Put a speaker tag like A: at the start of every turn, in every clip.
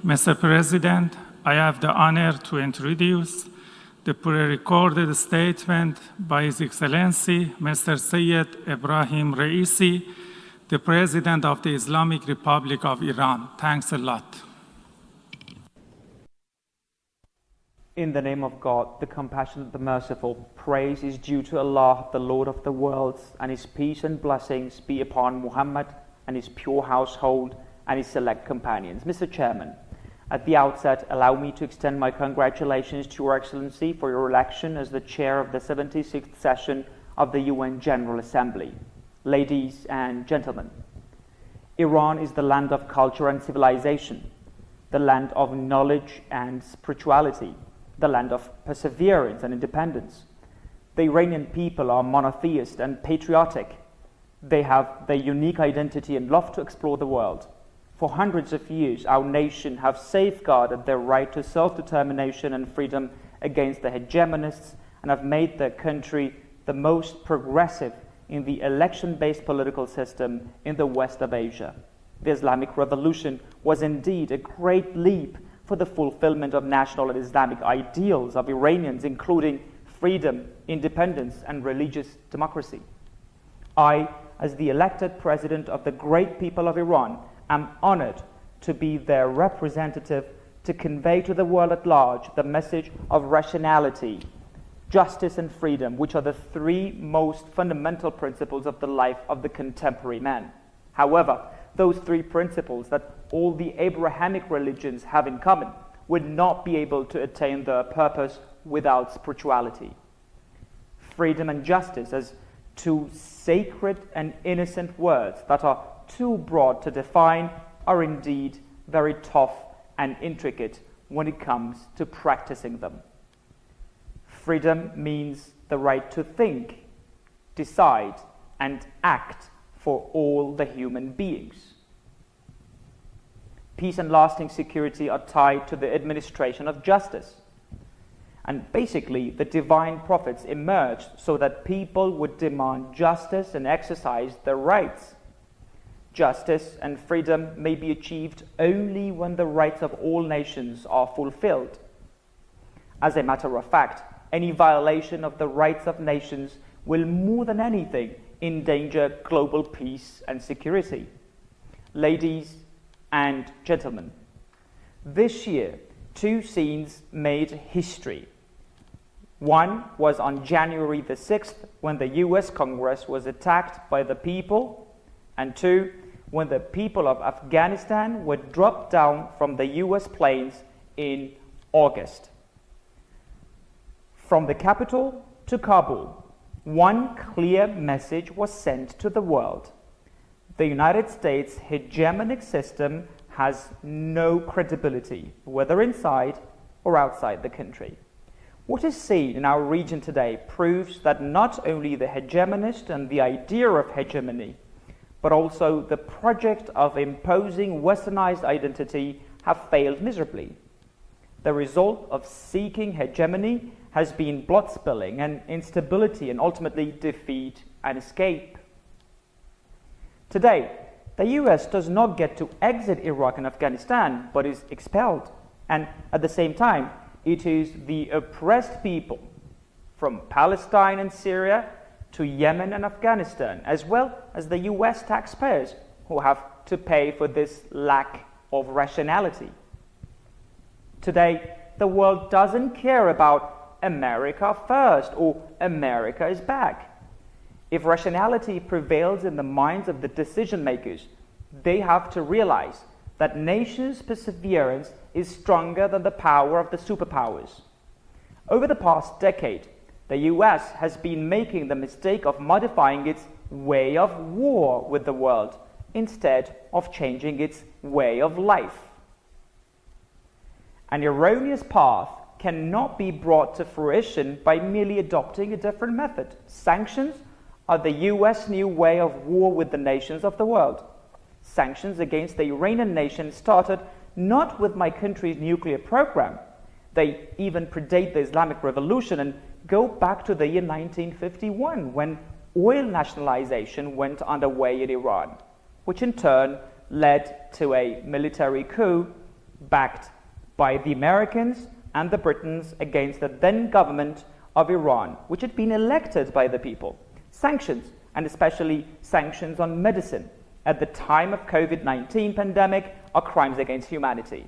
A: Mr. President, I have the honor to introduce the pre-recorded statement by His Excellency, Mr. Syed Ibrahim Raisi, the President of the Islamic Republic of Iran. Thanks a lot.
B: In the name of God, the compassionate, the merciful, praise is due to Allah, the Lord of the worlds, and His peace and blessings be upon Muhammad and his pure household and his select companions. Mr. Chairman, at the outset, allow me to extend my congratulations to Your Excellency for your election as the chair of the 76th session of the UN General Assembly. Ladies and gentlemen, Iran is the land of culture and civilization, the land of knowledge and spirituality, the land of perseverance and independence. The Iranian people are monotheist and patriotic. They have their unique identity and love to explore the world. For hundreds of years, our nation have safeguarded their right to self-determination and freedom against the hegemonists and have made their country the most progressive in the election-based political system in the West of Asia. The Islamic Revolution was indeed a great leap for the fulfillment of national and Islamic ideals of Iranians, including freedom, independence, and religious democracy. I, as the elected president of the great people of Iran, am honored to be their representative to convey to the world at large the message of rationality, justice, and freedom, which are the three most fundamental principles of the life of the contemporary man. However, those three principles that all the Abrahamic religions have in common would not be able to attain their purpose without spirituality. Freedom and justice as two sacred and innocent words that are too broad to define are indeed very tough and intricate when it comes to practicing them. Freedom means the right to think, decide, and act for all the human beings. Peace and lasting security are tied to the administration of justice. And basically, the divine prophets emerged so that people would demand justice and exercise their rights. Justice and freedom may be achieved only when the rights of all nations are fulfilled. As a matter of fact, any violation of the rights of nations will more than anything endanger global peace and security. Ladies and gentlemen, this year, two scenes made history. One was on January the 6th, when the US Congress was attacked by the people, and two, when the people of Afghanistan were dropped down from the US planes in August. From the capital to Kabul, one clear message was sent to the world. The United States hegemonic system has no credibility, whether inside or outside the country. What is seen in our region today proves that not only the hegemonist and the idea of hegemony, but also the project of imposing westernized identity have failed miserably. The result of seeking hegemony has been blood spilling and instability and ultimately defeat and escape. Today, the US does not get to exit Iraq and Afghanistan, but is expelled. And at the same time, it is the oppressed people from Palestine and Syria to Yemen and Afghanistan, as well as the US taxpayers who have to pay for this lack of rationality. Today, the world doesn't care about America first or America is back. If rationality prevails in the minds of the decision makers, they have to realize that nations' perseverance is stronger than the power of the superpowers. Over the past decade, the US has been making the mistake of modifying its way of war with the world instead of changing its way of life. An erroneous path cannot be brought to fruition by merely adopting a different method. Sanctions are the US new way of war with the nations of the world. Sanctions against the Iranian nation started not with my country's nuclear program. They even predate the Islamic Revolution and go back to the year 1951 when oil nationalization went underway in Iran, which in turn led to a military coup backed by the Americans and the Britons against the then government of Iran, which had been elected by the people. Sanctions, and especially sanctions on medicine at the time of COVID-19 pandemic, are crimes against humanity.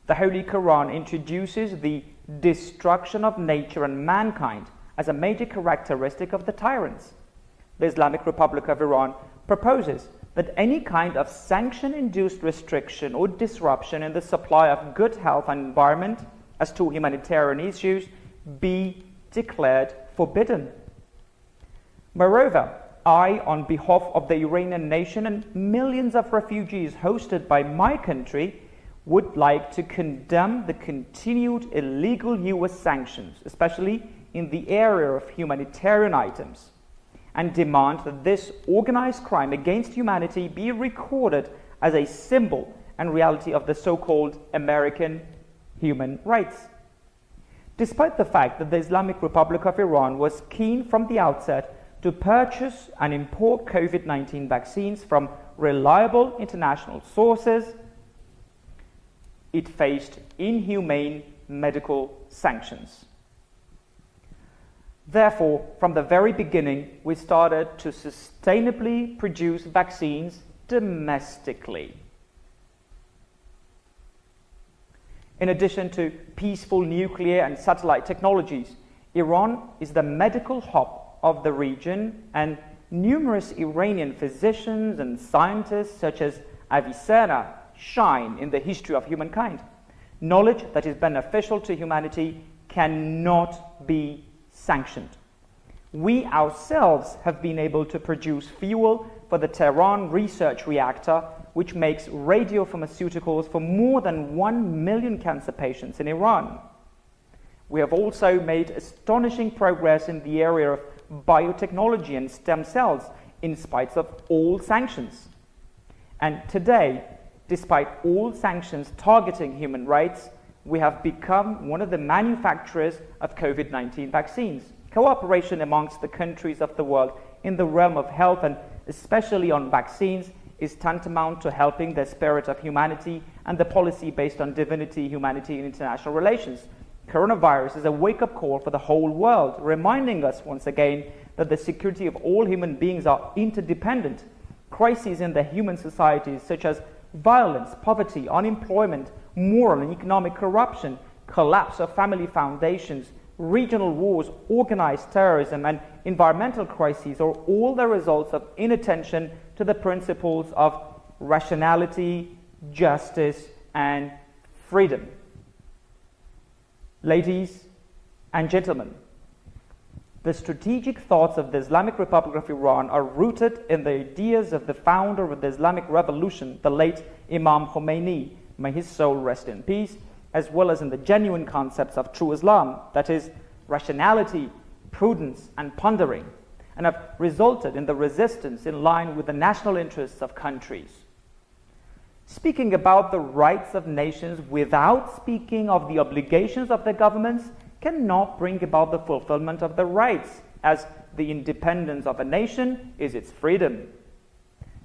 B: The Holy Quran introduces the destruction of nature and mankind as a major characteristic of the tyrants. The Islamic Republic of Iran proposes that any kind of sanction-induced restriction or disruption in the supply of good health and environment as to humanitarian issues be declared forbidden. Moreover, I, on behalf of the Iranian nation and millions of refugees hosted by my country, would like to condemn the continued illegal US sanctions, especially in the area of humanitarian items, and demand that this organized crime against humanity be recorded as a symbol and reality of the so-called American human rights. Despite the fact that the Islamic Republic of Iran was keen from the outset to purchase and import COVID-19 vaccines from reliable international sources, it faced inhumane medical sanctions. Therefore, from the very beginning, we started to sustainably produce vaccines domestically. In addition to peaceful nuclear and satellite technologies, Iran is the medical hub of the region, and numerous Iranian physicians and scientists such as Avicenna shine in the history of humankind. Knowledge that is beneficial to humanity cannot be sanctioned. We ourselves have been able to produce fuel for the Tehran research reactor, which makes radiopharmaceuticals for more than 1 million cancer patients in Iran. We have also made astonishing progress in the area of biotechnology and stem cells in spite of all sanctions. And today, despite all sanctions targeting human rights, we have become one of the manufacturers of COVID-19 vaccines. Cooperation amongst the countries of the world in the realm of health, and especially on vaccines, is tantamount to helping the spirit of humanity and the policy based on divinity, humanity, and international relations. Coronavirus is a wake-up call for the whole world, reminding us once again that the security of all human beings are interdependent. Crises in the human societies such as violence, poverty, unemployment, moral and economic corruption, collapse of family foundations, regional wars, organized terrorism, and environmental crises are all the results of inattention to the principles of rationality, justice, and freedom. Ladies and gentlemen, the strategic thoughts of the Islamic Republic of Iran are rooted in the ideas of the founder of the Islamic Revolution, the late Imam Khomeini, may his soul rest in peace, as well as in the genuine concepts of true Islam, that is, rationality, prudence, and pondering, and have resulted in the resistance in line with the national interests of countries. Speaking about the rights of nations without speaking of the obligations of the governments cannot bring about the fulfillment of the rights, as the independence of a nation is its freedom.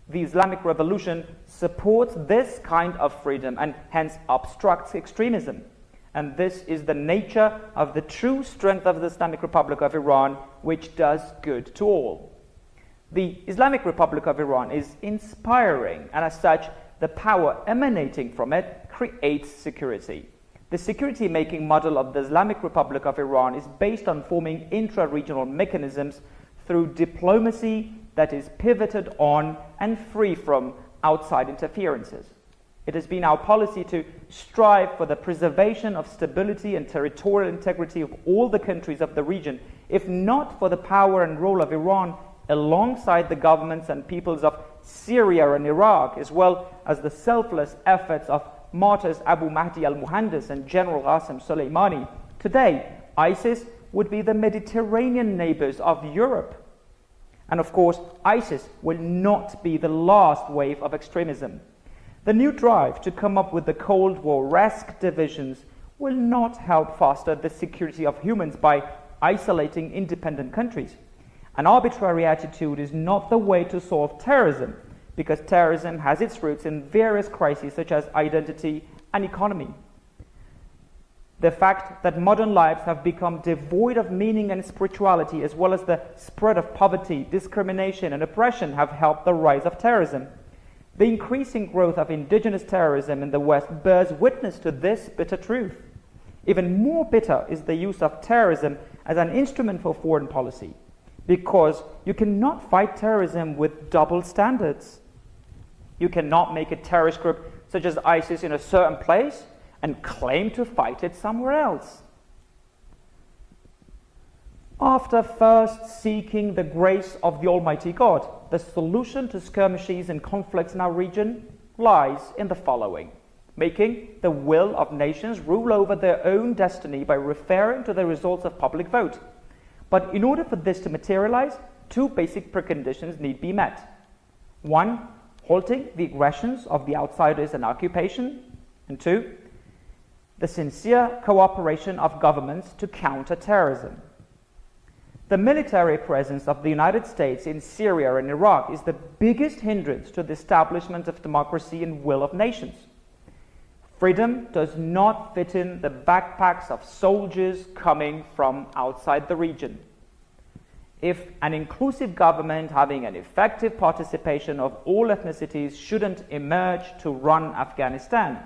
B: The Islamic Revolution supports this kind of freedom and hence obstructs extremism. And this is the nature of the true strength of the Islamic Republic of Iran, which does good to all. The Islamic Republic of Iran is inspiring, and as such, the power emanating from it creates security. The security-making model of the Islamic Republic of Iran is based on forming intra-regional mechanisms through diplomacy that is pivoted on and free from outside interferences. It has been our policy to strive for the preservation of stability and territorial integrity of all the countries of the region, if not for the power and role of Iran alongside the governments and peoples of Syria and Iraq, as well as the selfless efforts of martyrs Abu Mahdi al-Muhandis and General Qasem Soleimani. Today, ISIS would be the Mediterranean neighbors of Europe. And of course, ISIS will not be the last wave of extremism. The new drive to come up with the Cold War-esque divisions will not help foster the security of humans by isolating independent countries. An arbitrary attitude is not the way to solve terrorism, because terrorism has its roots in various crises such as identity and economy. The fact that modern lives have become devoid of meaning and spirituality, as well as the spread of poverty, discrimination, and oppression, have helped the rise of terrorism. The increasing growth of indigenous terrorism in the West bears witness to this bitter truth. Even more bitter is the use of terrorism as an instrument for foreign policy, because you cannot fight terrorism with double standards. You cannot make a terrorist group such as ISIS in a certain place and claim to fight it somewhere else. After first seeking the grace of the Almighty God, the solution to skirmishes and conflicts in our region lies in the following: making the will of nations rule over their own destiny by referring to the results of public vote. But in order for this to materialize, two basic preconditions need be met. One, halting the aggressions of the outsiders and occupation. And two, the sincere cooperation of governments to counter terrorism. The military presence of the United States in Syria and Iraq is the biggest hindrance to the establishment of democracy and will of nations. Freedom does not fit in the backpacks of soldiers coming from outside the region. If an inclusive government having an effective participation of all ethnicities shouldn't emerge to run Afghanistan,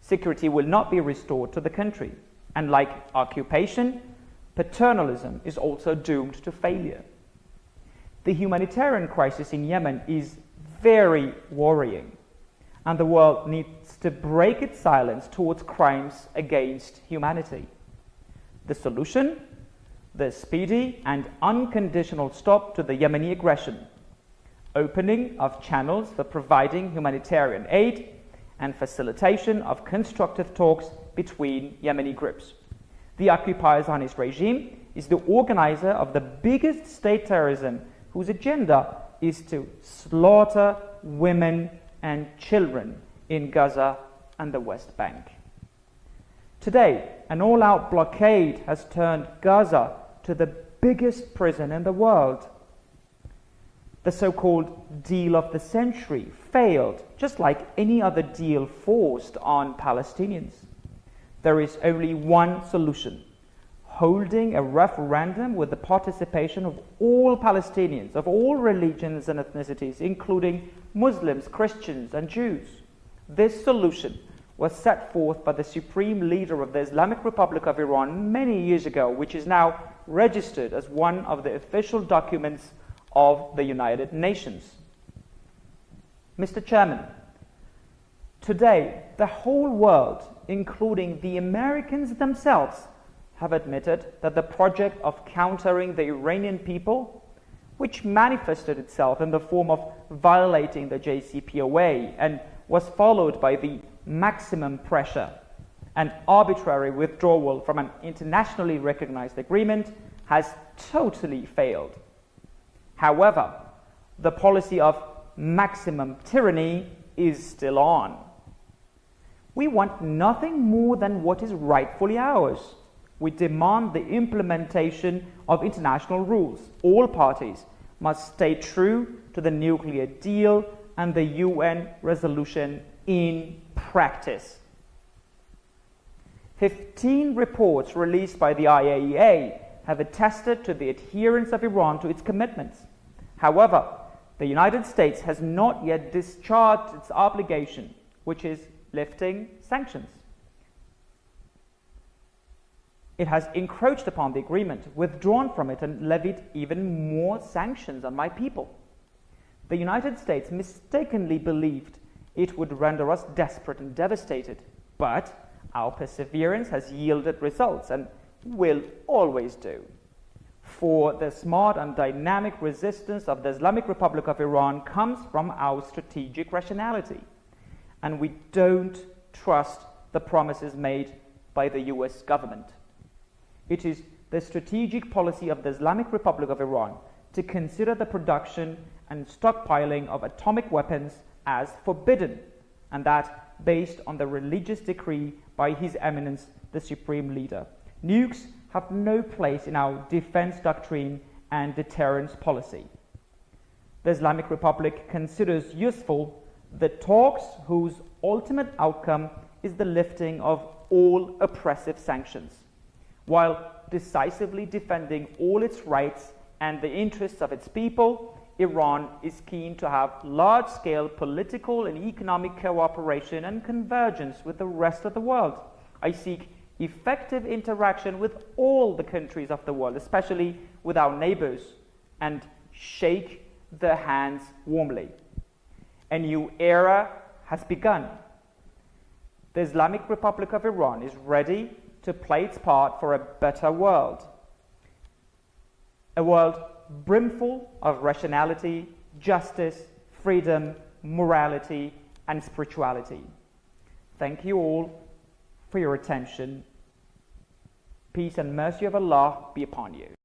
B: security will not be restored to the country. And like occupation, paternalism is also doomed to failure. The humanitarian crisis in Yemen is very worrying, and the world needs to break its silence towards crimes against humanity. The solution? The speedy and unconditional stop to the Yemeni aggression, opening of channels for providing humanitarian aid, and facilitation of constructive talks between Yemeni groups. The occupier Zionist regime is the organizer of the biggest state terrorism, whose agenda is to slaughter women and children in Gaza and the West Bank. Today, an all-out blockade has turned Gaza to the biggest prison in the world. The so-called deal of the century failed, just like any other deal forced on Palestinians. There is only one solution: holding a referendum with the participation of all Palestinians, of all religions and ethnicities, including Muslims, Christians, and Jews. This solution was set forth by the supreme leader of the Islamic Republic of Iran many years ago, which is now registered as one of the official documents of the United Nations. Mr. Chairman, today the whole world, including the Americans themselves, have admitted that the project of countering the Iranian people, which manifested itself in the form of violating the JCPOA and was followed by the maximum pressure and arbitrary withdrawal from an internationally recognized agreement, has totally failed. However, the policy of maximum tyranny is still on. We want nothing more than what is rightfully ours. We demand the implementation of international rules. All parties must stay true to the nuclear deal and the UN resolution in practice. 15 reports released by the IAEA have attested to the adherence of Iran to its commitments. However, the United States has not yet discharged its obligation, which is lifting sanctions. It has encroached upon the agreement, withdrawn from it, and levied even more sanctions on my people. The United States mistakenly believed it would render us desperate and devastated, but our perseverance has yielded results and will always do. For the smart and dynamic resistance of the Islamic Republic of Iran comes from our strategic rationality, and we don't trust the promises made by the US government. It is the strategic policy of the Islamic Republic of Iran to consider the production and stockpiling of atomic weapons as forbidden, and that based on the religious decree by His Eminence, the Supreme Leader. Nukes have no place in our defense doctrine and deterrence policy. The Islamic Republic considers useful the talks whose ultimate outcome is the lifting of all oppressive sanctions. While decisively defending all its rights and the interests of its people, Iran is keen to have large-scale political and economic cooperation and convergence with the rest of the world. I seek effective interaction with all the countries of the world, especially with our neighbors, and shake their hands warmly. A new era has begun. The Islamic Republic of Iran is ready to play its part for a better world. A world brimful of rationality, justice, freedom, morality, and spirituality. Thank you all for your attention. Peace and mercy of Allah be upon you.